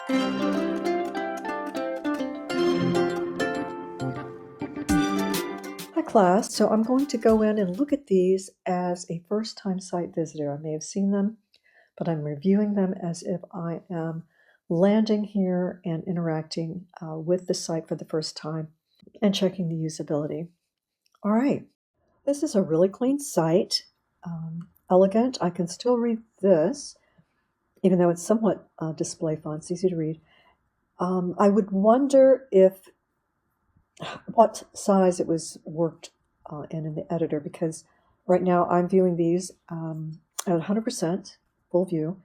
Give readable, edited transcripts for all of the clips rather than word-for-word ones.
Hi class, so I'm going to go in and look at these as a first-time site visitor. I may have seen them, but I'm reviewing them as if I am landing here and interacting with the site for the first time and checking the usability. All right, this is a really clean site, elegant. I can still read this, even though it's somewhat display fonts, easy to read. I would wonder if what size it was worked in the editor, because right now I'm viewing these at 100% full view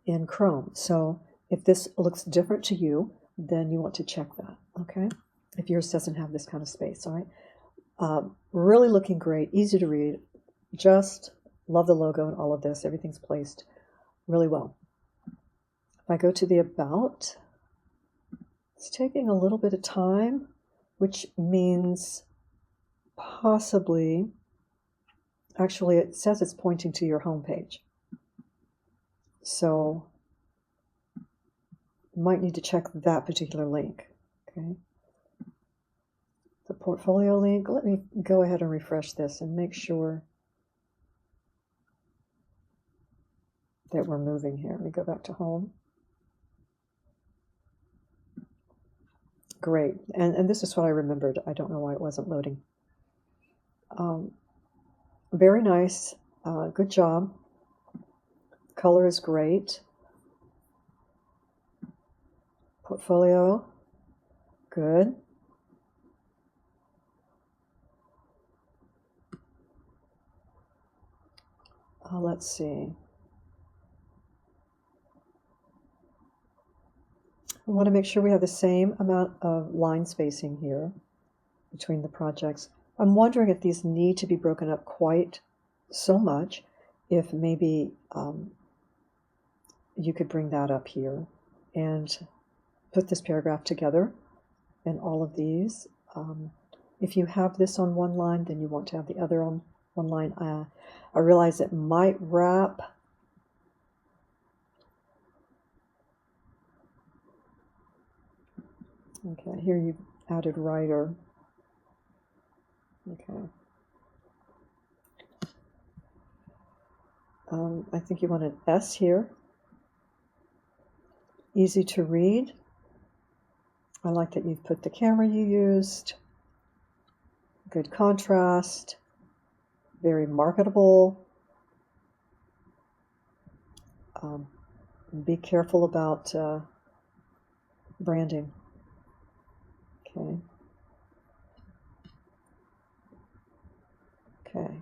in Chrome. So if this looks different to you, then you want to check that, okay? If yours doesn't have this kind of space, all right? Really looking great, easy to read. Just love the logo and all of this. Everything's placed really well. If I go to the About, it's taking a little bit of time, which means possibly, actually it says it's pointing to your home page. So you might need to check that particular link, okay? The portfolio link, let me go ahead and refresh this and make sure that we're moving here. Let me go back to home. Great, and this is what I remembered. I don't know why it wasn't loading. Very nice, good job. Color is great. Portfolio, good. Let's see. I want to make sure we have the same amount of line spacing here between the projects. I'm wondering if these need to be broken up quite so much, if maybe you could bring that up here and put this paragraph together and all of these. If you have this on one line, then you want to have the other on one line. I realize it might wrap. Okay, here you've added writer. Okay. I think you want an S here. Easy to read. I like that you've put the camera you used. Good contrast. Very marketable. Be careful about branding. Okay. Okay.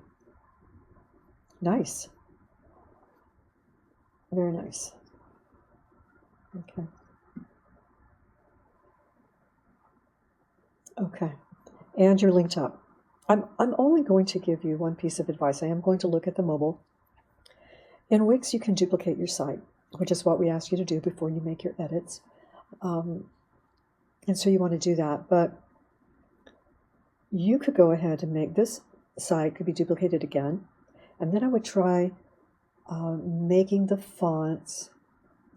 Nice. Very nice. Okay. Okay. And you're linked up. I'm only going to give you one piece of advice. I am going to look at the mobile. In Wix, you can duplicate your site, which is what we ask you to do before you make your edits. And so you want to do that. But you could go ahead and make this site could be duplicated again. And then I would try making the fonts,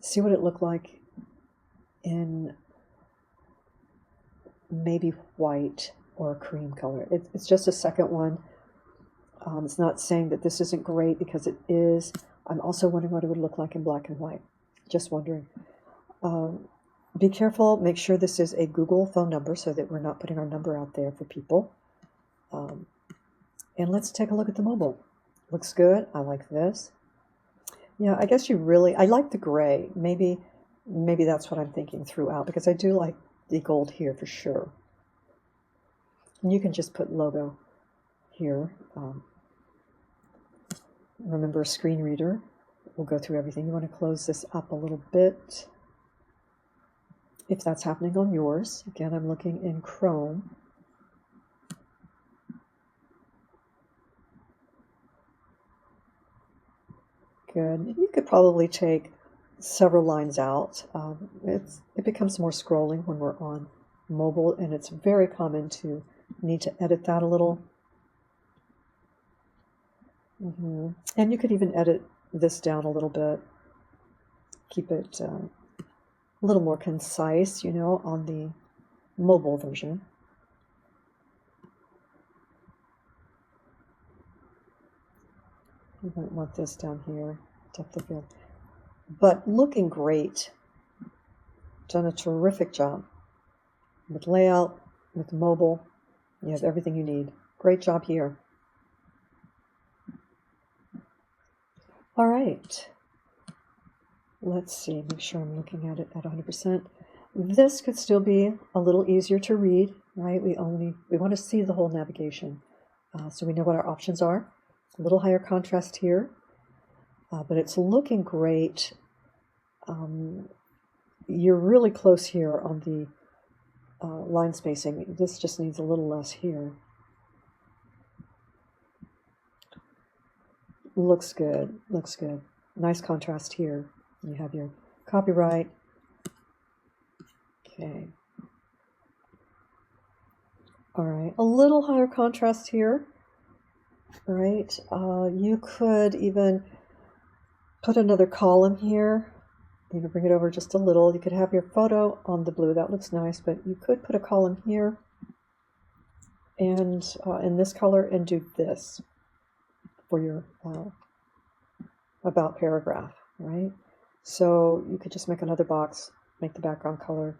see what it looked like in maybe white or a cream color. It's just a second one. It's not saying that this isn't great, because it is. I'm also wondering what it would look like in black and white. Just wondering. Be careful. Make sure this is a Google phone number so that we're not putting our number out there for people. And let's take a look at the mobile. Looks good. I like this. Yeah, I guess I like the gray. Maybe that's what I'm thinking throughout, because I do like the gold here for sure. And you can just put logo here. Remember, a screen reader. We'll go through everything. You want to close this up a little bit, if that's happening on yours. Again, I'm looking in Chrome. Good. You could probably take several lines out. It becomes more scrolling when we're on mobile, and it's very common to need to edit that a little. And you could even edit this down a little bit. Keep it a little more concise, you know, on the mobile version. You might want this down here, depth of field. But looking great. Done a terrific job. With layout, with mobile, you have everything you need. Great job here. All right. Let's see, make sure I'm looking at it at 100%. This could still be a little easier to read, right? We want to see the whole navigation. So we know what our options are. A little higher contrast here, but it's looking great. You're really close here on the line spacing. This just needs a little less here. Looks good, looks good. Nice contrast here. You have your copyright. Okay. All right, a little higher contrast here. All right, you could even put another column here. You know, bring it over just a little. You could have your photo on the blue. That looks nice, but you could put a column here and in this color and do this for your about paragraph, right? So you could just make another box, make the background color,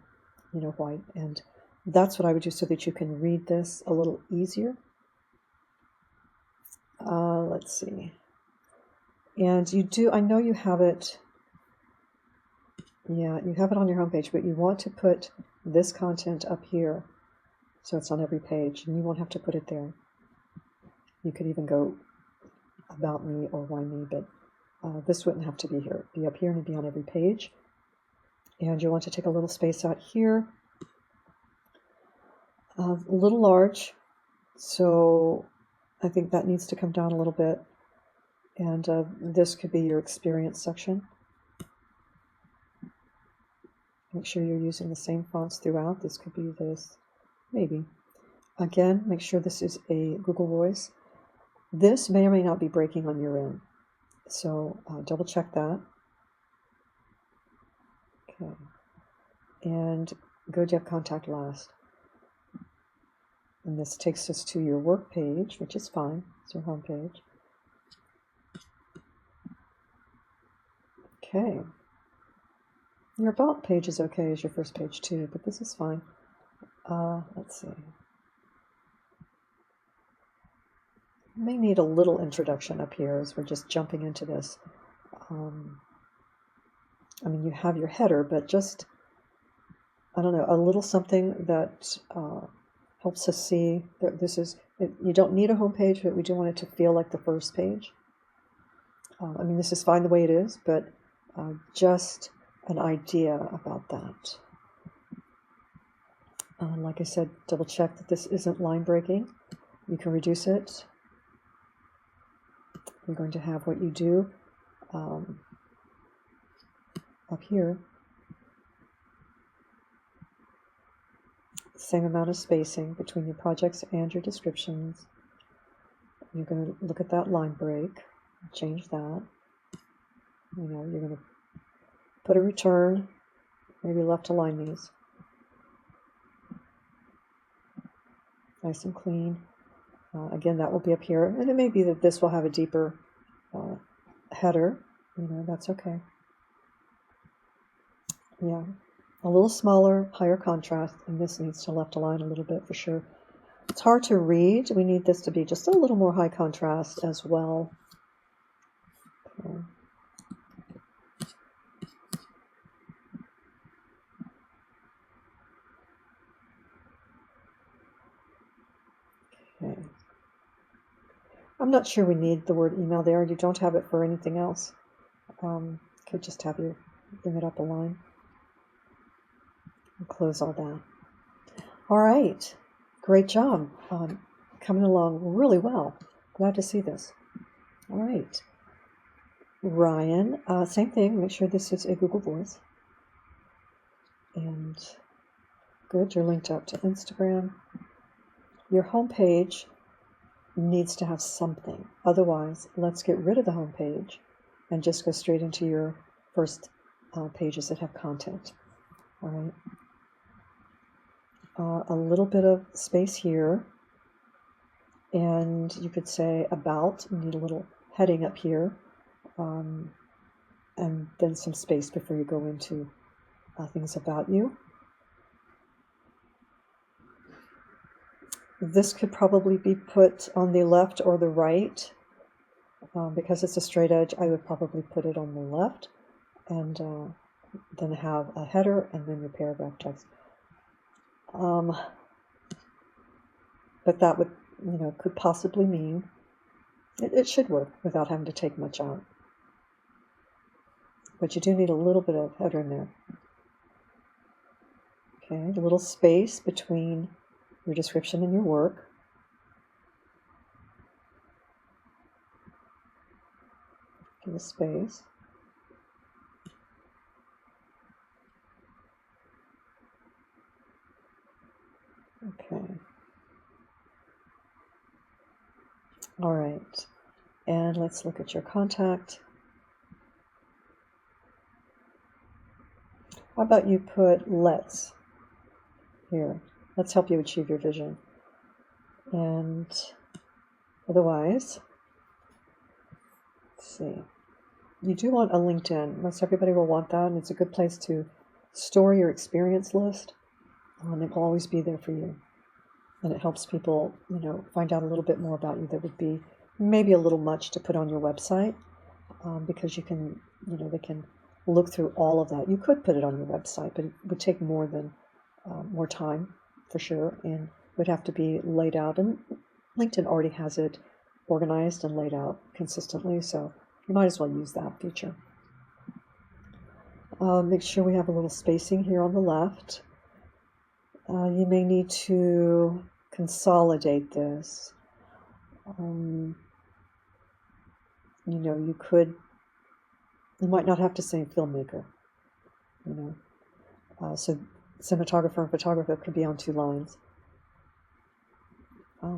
you know, white, and that's what I would do so that you can read this a little easier. Let's see. And you do, I know you have it, yeah, you have it on your homepage, but you want to put this content up here so it's on every page, and you won't have to put it there. You could even go about me or why me, but this wouldn't have to be here. It'd be up here and it'd be on every page. And you want to take a little space out here, a little large, so I think that needs to come down a little bit. And this could be your experience section. Make sure you're using the same fonts throughout. This could be this, maybe. Again, make sure this is a Google Voice. This may or may not be breaking on your end, so double check that. Okay, and go to contact last. And this takes us to your work page, which is fine. It's your home page. Okay. Your about page is okay as your first page too, but this is fine. Let's see. You may need a little introduction up here as we're just jumping into this. I mean, you have your header, but just, I don't know, a little something that helps us see that this is, you don't need a home page, but we do want it to feel like the first page. I mean, this is fine the way it is, but just an idea about that. Like I said, double check that this isn't line breaking. You can reduce it. You're going to have what you do up here. Same amount of spacing between your projects and your descriptions. You're going to look at that line break, change that. You know, you're going to put a return, maybe left align these. Nice and clean. Again, that will be up here, and it may be that this will have a deeper header. You know, that's okay. Yeah, a little smaller, higher contrast, and this needs to left align a little bit for sure. It's hard to read. We need this to be just a little more high contrast as well. Okay. Okay. I'm not sure we need the word email there. You don't have it for anything else. Could just have you bring it up a line. And close all that. All right. Great job. Coming along really well. Glad to see this. All right. Ryan, same thing. Make sure this is a Google Voice. And good. You're linked up to Instagram. Your home page needs to have something. Otherwise, let's get rid of the home page and just go straight into your first pages that have content. All right. A little bit of space here, and you could say about. You need a little heading up here, and then some space before you go into things about you. This could probably be put on the left or the right. Because it's a straight edge, I would probably put it on the left, and then have a header and then your paragraph text. But that would, could possibly mean it should work without having to take much out. But you do need a little bit of header in there. Okay, a little space between your description and your work. Give a space. Okay. All right. And let's look at your contact. How about you put let's here? Let's help you achieve your vision. And otherwise, let's see. You do want a LinkedIn. Most everybody will want that, and it's a good place to store your experience list. It will always be there for you. And it helps people, find out a little bit more about you that would be maybe a little much to put on your website, because you can, they can look through all of that. You could put it on your website, but it would take more time for sure, and would have to be laid out. And LinkedIn already has it organized and laid out consistently, so you might as well use that feature. Make sure we have a little spacing here on the left. You may need to consolidate this. You might not have to say filmmaker, so cinematographer and photographer could be on 2 lines.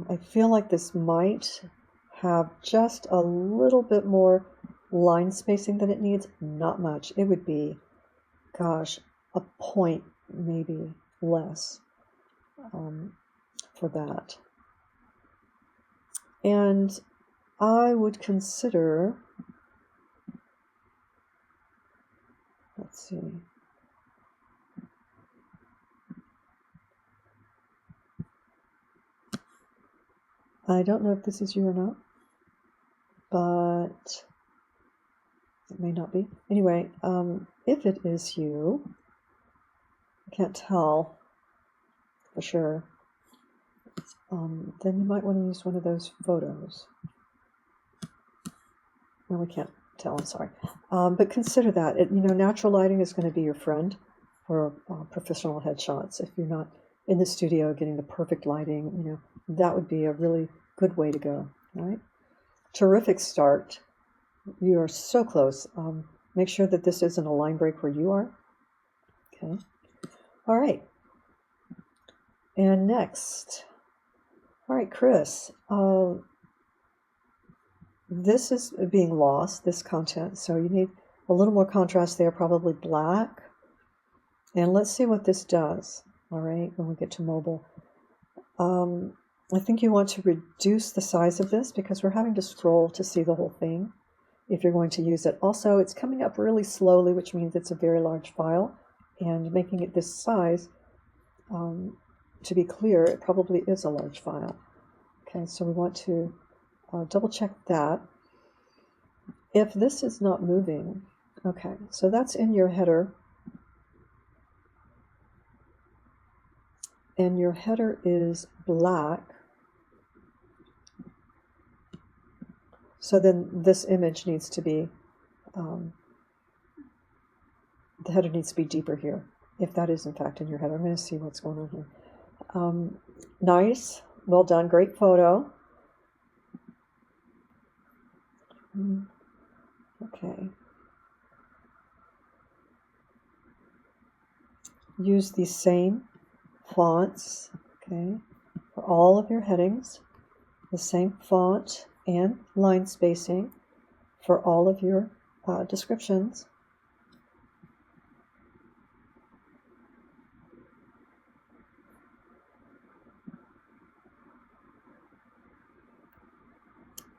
I feel like this might have just a little bit more line spacing than it needs. Not much. It would be, a point maybe less for that. And I would consider, let's see, I don't know if this is you or not, but it may not be. Anyway, if it is you, I can't tell for sure, then you might want to use one of those photos. No, we can't tell, I'm sorry. But consider that. Natural lighting is going to be your friend for professional headshots. If you're not in the studio getting the perfect lighting, that would be a really good way to go, right? Terrific start. You are so close. Make sure that this isn't a line break where you are. Okay. All right. And next. All right, Chris. This is being lost, this content. So you need a little more contrast there, probably black. And let's see what this does. All right, when we get to mobile. I think you want to reduce the size of this because we're having to scroll to see the whole thing if you're going to use it. Also, it's coming up really slowly, which means it's a very large file. And making it this size, to be clear, it probably is a large file. Okay, so we want to double check that. If this is not moving, okay, so that's in your header. And your header is black. So then this image needs to be, the header needs to be deeper here, if that is in fact in your header. I'm going to see what's going on here. Nice, well done, great photo. Okay. Use these same fonts, okay, for all of your headings, the same font and line spacing for all of your descriptions.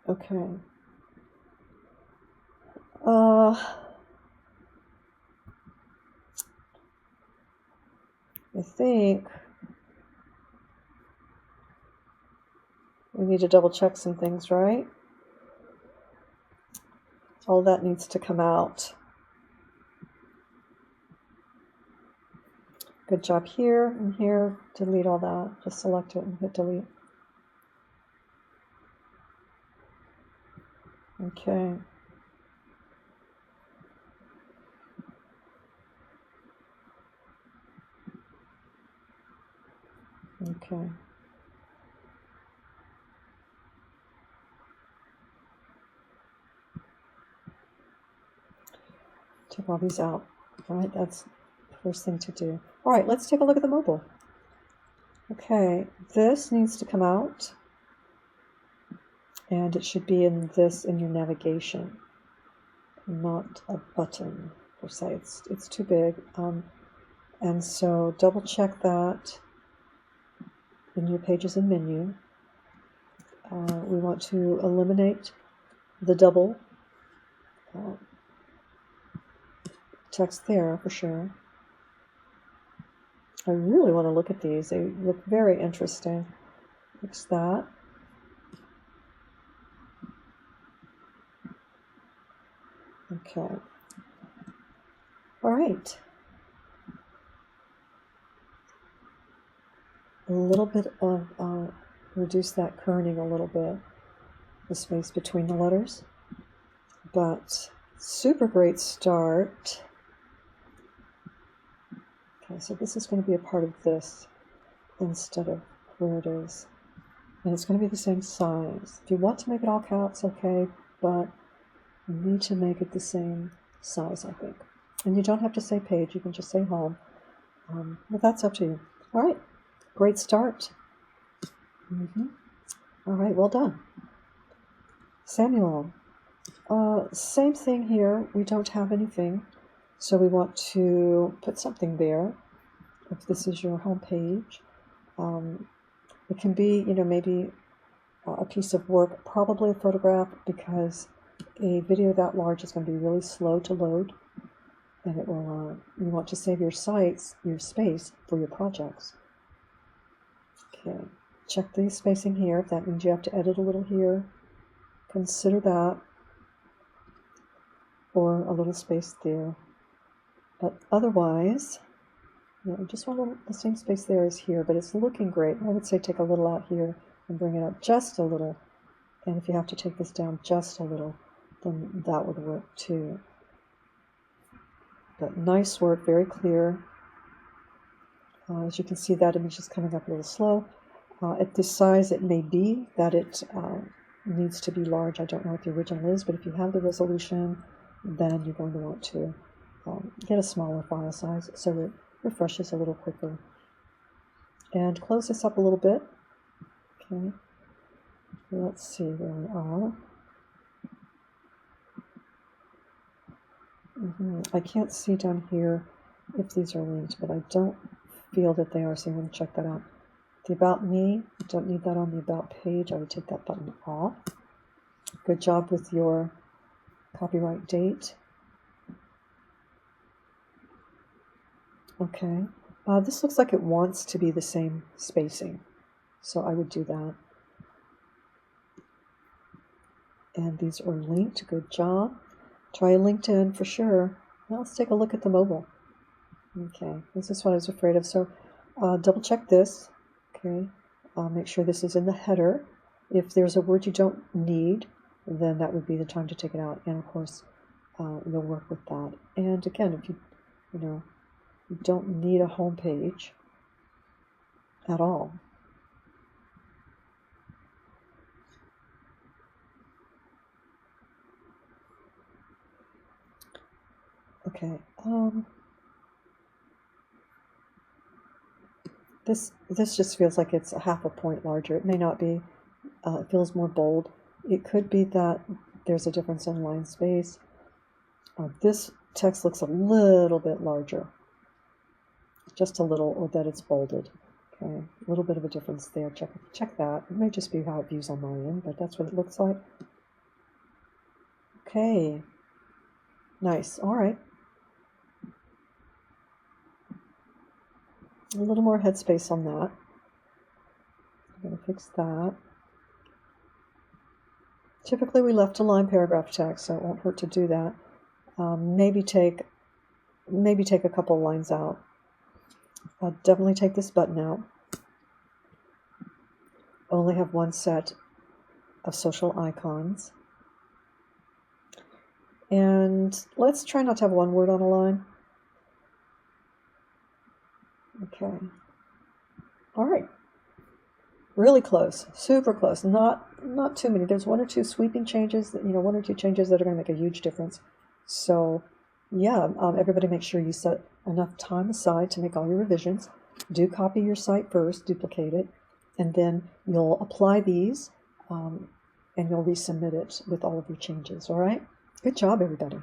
Okay. I think we need to double check some things, right? All that needs to come out. Good job here and here. Delete all that. Just select it and hit delete. Okay. Okay. Take all these out. All right, that's the first thing to do. All right, let's take a look at the mobile. Okay, this needs to come out, and it should be in your navigation, not a button per se. It's too big, and so double check that in your pages and menu. We want to eliminate the double text there for sure. I really want to look at these. They look very interesting. Fix that. Okay. All right. A little bit of, reduce that kerning a little bit, the space between the letters. But super great start. Okay, so this is going to be a part of this instead of where it is. And it's going to be the same size. If you want to make it all caps, okay, but you need to make it the same size, I think. And you don't have to say page, you can just say home. But that's up to you. All right, great start. All right, well done. Samuel, same thing here. We don't have anything, so we want to put something there. If this is your home page, it can be, maybe a piece of work, probably a photograph, because a video that large is going to be really slow to load, and it will. You want to save your space for your projects. Okay, check the spacing here. If that means you have to edit a little here, consider that, or a little space there. But otherwise, just want the same space there as here, but it's looking great. I would say take a little out here and bring it up just a little. And if you have to take this down just a little, then that would work too. But nice work, very clear. As you can see, that image is coming up a little slow. At this size, it may be that it needs to be large. I don't know what the original is, but if you have the resolution, then you're going to want to get a smaller file size so it refreshes a little quicker. And close this up a little bit. Okay. Let's see where we are. I can't see down here if these are linked, but I don't feel that they are, so I'm going to check that out. The About Me, don't need that on the About page. I would take that button off. Good job with your copyright date. Okay. This looks like it wants to be the same spacing, so I would do that. And these are linked. Good job. Try LinkedIn for sure. Now let's take a look at the mobile. Okay, this is what I was afraid of. So double check this. Okay, make sure this is in the header. If there's a word you don't need, then that would be the time to take it out. And of course, you'll work with that. And again, if you don't need a home page at all. Okay. This just feels like it's a half a point larger. It may not be. It feels more bold. It could be that there's a difference in line space. This text looks a little bit larger. Just a little, or that it's bolded. Okay, a little bit of a difference there. Check that. It may just be how it views on my end, but that's what it looks like. Okay. Nice. All right. A little more headspace on that. I'm going to fix that. Typically we left align paragraph text, so it won't hurt to do that. Maybe take a couple lines out. I'll definitely take this button out. Only have one set of social icons. And let's try not to have one word on a line. Okay. All right. Really close, super close. Not too many. There's one or two sweeping changes, one or two changes that are going to make a huge difference. So, yeah, everybody make sure you set enough time aside to make all your revisions. Do copy your site first, duplicate it, and then you'll apply these, and you'll resubmit it with all of your changes. All right? Good job, everybody.